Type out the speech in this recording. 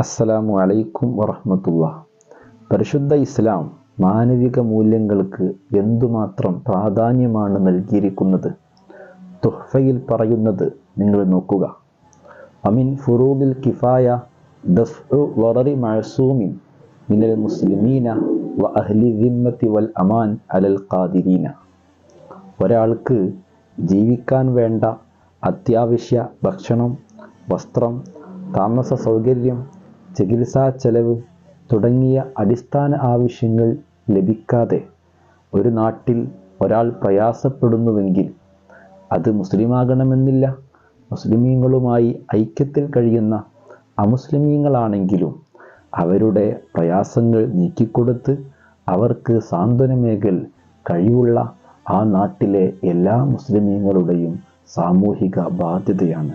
അസ്സലാമു അലൈക്കും വറഹ്മത്തുള്ളാഹി. പരിശുദ്ധ ഇസ്ലാം മാനവിക മൂല്യങ്ങൾക്ക് എന്തുമാത്രം പ്രാധാന്യമാണ് നൽകിയിരിക്കുന്നത്. തുഹ്ഫയിൽ പറയുന്നത് നിങ്ങൾ നോക്കുക. അമിൻ ഫുറൂദിൽ കിഫായ ദഫ്ഉ വററി മഅസൂമിൻ മിനൽ മുസ്ലിമീന വ അഹ്ലി ദിമ്മത്തി വൽ അമാൻ അലൽ ഖാദിരീന. ഒരാൾക്ക് ജീവിക്കാൻ വേണ്ട അത്യാവശ്യ ഭക്ഷണം, വസ്ത്രം, താമസ സൗകര്യം, ചികിത്സാ ചെലവ് തുടങ്ങിയ അടിസ്ഥാന ആവശ്യങ്ങൾ ലഭിക്കാതെ ഒരു നാട്ടിൽ ഒരാൾ പ്രയാസപ്പെടുന്നുവെങ്കിൽ അത് മുസ്ലിമാകണമെന്നില്ല. മുസ്ലിമീങ്ങളുമായി ഐക്യത്തിൽ കഴിയുന്ന അമുസ്ലിമീങ്ങളാണെങ്കിലും അവരുടെ പ്രയാസങ്ങൾ നീക്കിക്കൊടുത്ത് അവർക്ക് സാന്ത്വനമേകൽ കഴിവുള്ള ആ നാട്ടിലെ എല്ലാ മുസ്ലിമീങ്ങളുടെയും സാമൂഹിക ബാധ്യതയാണ്.